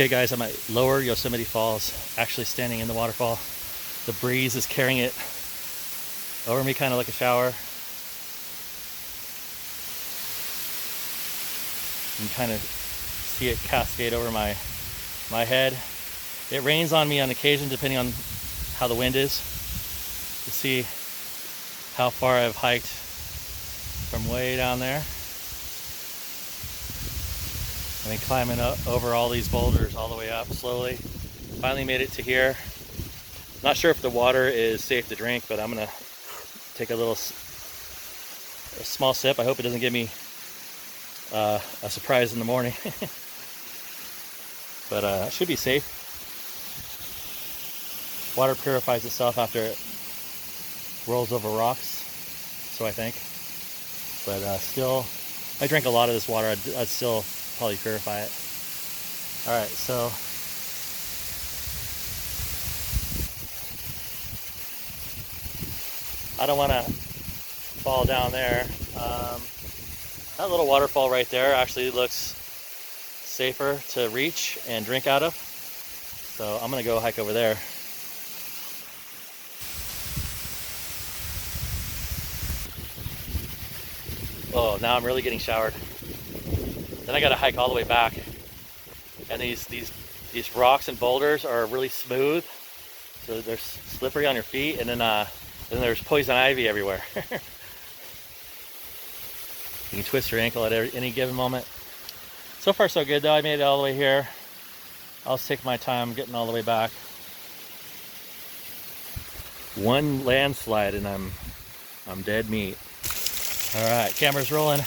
Okay guys, I'm at lower Yosemite Falls, actually standing in the waterfall. The breeze is carrying it over me kind of like a shower. You can kind of see it cascade over my head. It rains on me on occasion depending on how the wind is. You see how far I've hiked from way down there. I've been climbing up over all these boulders all the way up slowly. Finally made it to here. Not sure if the water is safe to drink, but I'm gonna take a small sip. I hope it doesn't give me a surprise in the morning. But it should be safe. Water purifies itself after it rolls over rocks, so I think. But still, if I drank a lot of this water, I'd still probably purify it. All right, so I don't want to fall down there. That little waterfall right there actually looks safer to reach and drink out of. So I'm gonna go hike over there. Oh, now I'm really getting showered. Then I gotta hike all the way back. And these rocks and boulders are really smooth, so they're slippery on your feet, and then there's poison ivy everywhere. You can twist your ankle at any given moment. So far so good though. I made it all the way here. I'll take my time getting all the way back. One landslide and I'm dead meat. All right, camera's rolling.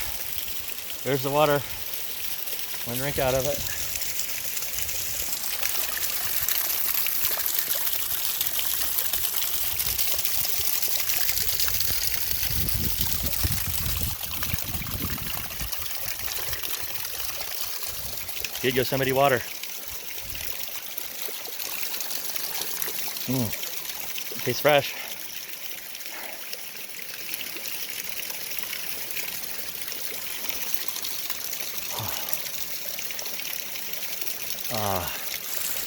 There's the water. One drink out of it. Good Yosemite water. Tastes fresh.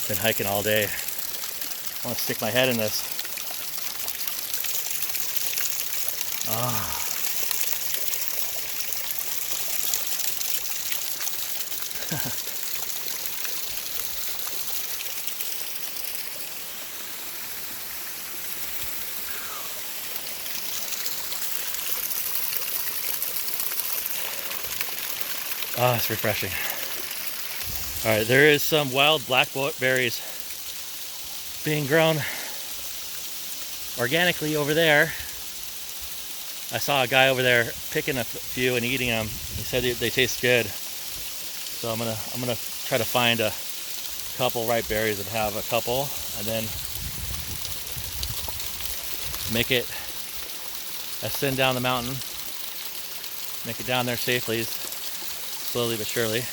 Been hiking all day. I want to stick my head in this. It's refreshing. All right, there is some wild blackberries being grown organically over there. I saw a guy over there picking a few and eating them. He said they taste good. So I'm gonna try to find a couple ripe berries and have a couple, and then make it ascend down the mountain, make it down there safely, slowly but surely.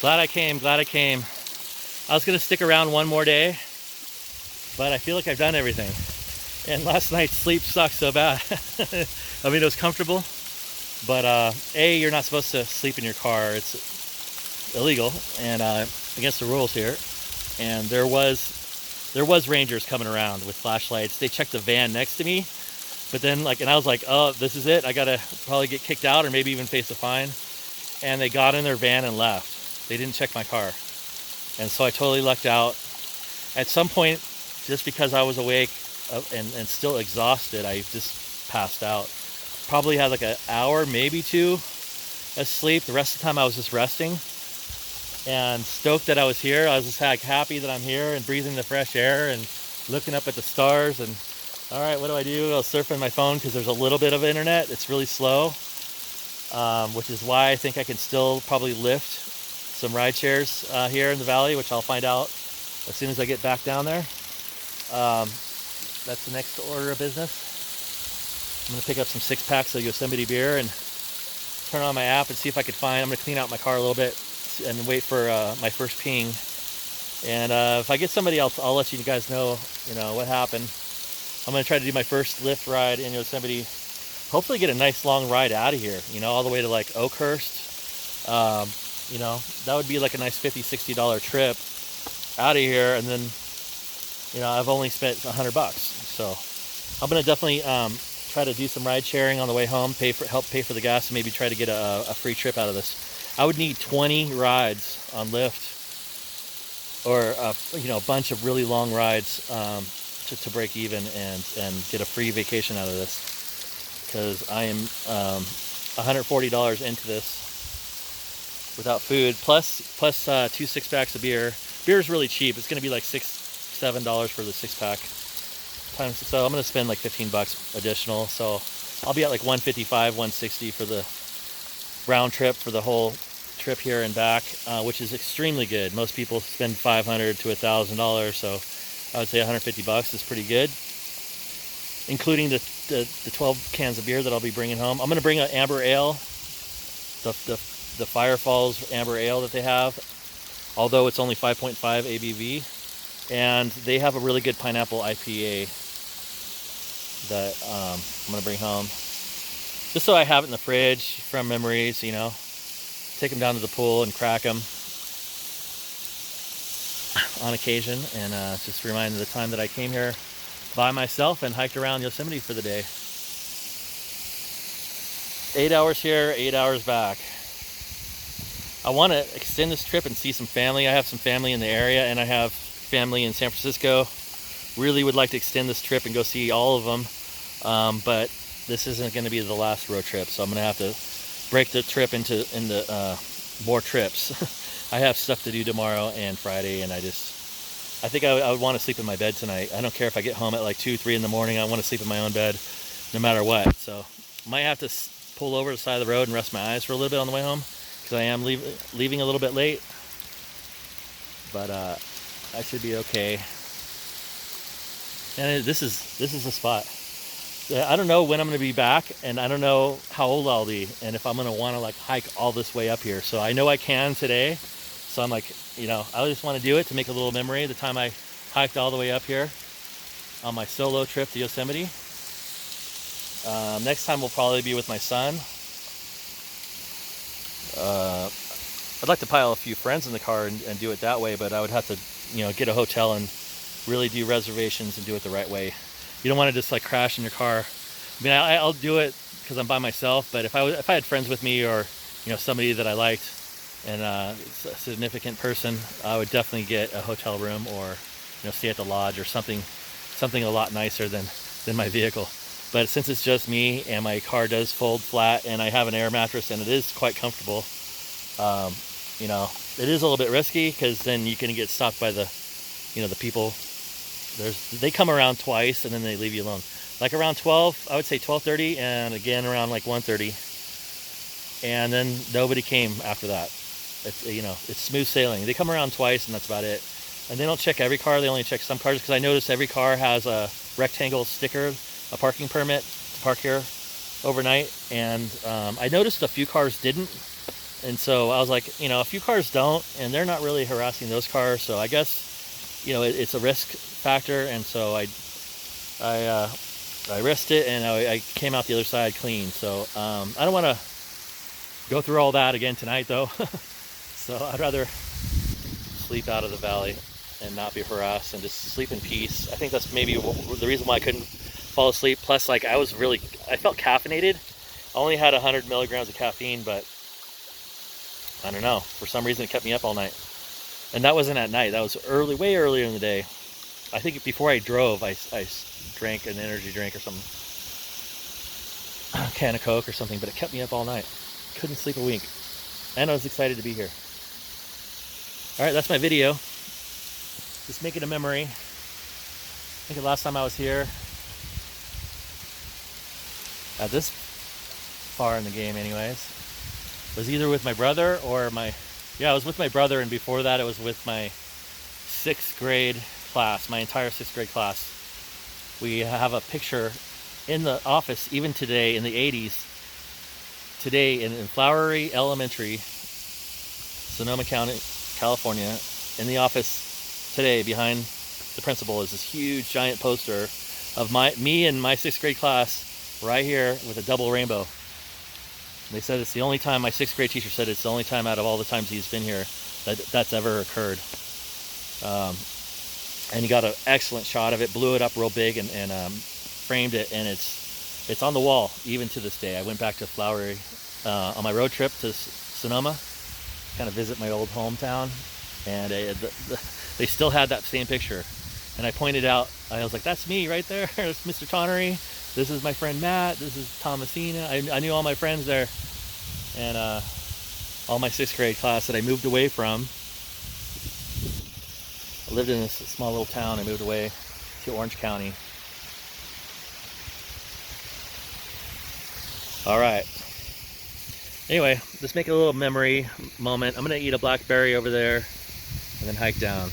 Glad I came. I was gonna stick around one more day, but I feel like I've done everything. And last night's sleep sucked so bad. I mean, it was comfortable, but you're not supposed to sleep in your car. It's illegal and against the rules here. And there was rangers coming around with flashlights. They checked the van next to me, but then and I was like, oh, this is it. I gotta probably get kicked out or maybe even face a fine. And they got in their van and left. They didn't check my car. And so I totally lucked out. At some point, just because I was awake and still exhausted, I just passed out. Probably had like an hour, maybe two of sleep. The rest of the time I was just resting and stoked that I was here. I was just happy that I'm here and breathing the fresh air and looking up at the stars. And all right, what do? I was surfing my phone because there's a little bit of internet. It's really slow, which is why I think I can still probably lift some ride shares here in the valley, which I'll find out as soon as I get back down there. That's the next order of business. I'm gonna pick up some 6-packs of Yosemite beer and turn on my app and see if I could find. I'm gonna clean out my car a little bit and wait for my first ping. And if I get somebody else, I'll let you guys know, what happened. I'm gonna try to do my first lift ride in Yosemite hopefully get a nice long ride out of here, you know, all the way to like Oakhurst. You know, that would be like a nice $50-$60 trip out of here, and then, you know, I've only spent $100. So I'm gonna definitely try to do some ride sharing on the way home, help pay for the gas, and maybe try to get a free trip out of this. I would need 20 rides on Lyft, or you know, a bunch of really long rides to break even and get a free vacation out of this, because I am $140 into this without food, plus 2 6-packs of beer. Beer is really cheap. It's going to be like $6-7 for the 6-pack. So I'm going to spend like $15 additional. So I'll be at like $155, $160 for the round trip for the whole trip here and back, which is extremely good. Most people spend $500 to $1,000, so I would say $150 is pretty good, including the 12 cans of beer that I'll be bringing home. I'm going to bring an amber ale, the Fire Falls amber ale that they have, although it's only 5.5 ABV, and they have a really good pineapple IPA that I'm going to bring home, just so I have it in the fridge from memories, you know. Take them down to the pool and crack them on occasion, and just remind the time that I came here by myself and hiked around Yosemite for the day. 8 hours here, 8 hours back. I want to extend this trip and see some family. I have some family in the area, and I have family in San Francisco. Really would like to extend this trip and go see all of them, but this isn't going to be the last road trip, so I'm going to have to break the trip into more trips. I have stuff to do tomorrow and Friday, and I think I would want to sleep in my bed tonight. I don't care if I get home at like 2-3 in the morning. I want to sleep in my own bed no matter what. So might have to pull over to the side of the road and rest my eyes for a little bit on the way home, because I am leaving a little bit late, but I should be okay. And this is the spot. I don't know when I'm going to be back, and I don't know how old I'll be, and if I'm going to want to like hike all this way up here. So I know I can today, so I'm like, you know, I just want to do it to make a little memory. The time I hiked all the way up here on my solo trip to Yosemite. Next time will probably be with my son. I'd like to pile a few friends in the car and do it that way, but I would have to, you know, get a hotel and really do reservations and do it the right way. You don't want to just like crash in your car. I mean, I'll do it because I'm by myself, but if I had friends with me, or, you know, somebody that I liked and a significant person, I would definitely get a hotel room, or, you know, stay at the lodge or something a lot nicer than my vehicle. But since it's just me, and my car does fold flat, and I have an air mattress, and it is quite comfortable, you know, it is a little bit risky, because then you can get stopped by the, you know, the people. They come around twice, and then they leave you alone. Like around 12, I would say 12:30, and again around like 1:30, and then nobody came after that. It's, you know, it's smooth sailing. They come around twice, and that's about it. And they don't check every car. They only check some cars, because I noticed every car has a rectangle sticker, a parking permit to park here overnight. And I noticed a few cars didn't, and so I was like, you know, a few cars don't, and they're not really harassing those cars. So I guess, you know, it's a risk factor, and so I risked it, and I came out the other side clean. So I don't want to go through all that again tonight, though. So I'd rather sleep out of the valley and not be harassed and just sleep in peace. I think that's maybe the reason why I couldn't fall asleep. Plus, like, I felt caffeinated. I only had 100 milligrams of caffeine, but I don't know, for some reason it kept me up all night. And that wasn't at night. That was early, way earlier in the day. I think before I drove, I drank an energy drink or something, a can of Coke or something, but it kept me up all night. Couldn't sleep a wink. And I was excited to be here. All right, that's my video. Just making a memory. I think the last time I was here, at this far in the game anyways, was either with my brother or I was with my brother, and before that it was with my 6th grade class, my entire 6th grade class. We have a picture in the office, even today, in the 80s, today in Flowery Elementary, Sonoma County, California. In the office today, behind the principal, is this huge giant poster of me and my 6th grade class right here with a double rainbow. They said it's the only time, my 6th grade teacher said it's the only time out of all the times he's been here that's ever occurred. And he got an excellent shot of it, blew it up real big, and framed it, and it's on the wall even to this day. I went back to Flowery on my road trip to Sonoma, kind of visit my old hometown, and they still had that same picture. And I pointed out, I was like, that's me right there. It's Mr. Tonnery. This is my friend Matt. This is Thomasina. I knew all my friends there, and all my 6th grade class that I moved away from. I lived in this small little town. I moved away to Orange County. All right. Anyway, let's make a little memory moment. I'm gonna eat a blackberry over there and then hike down.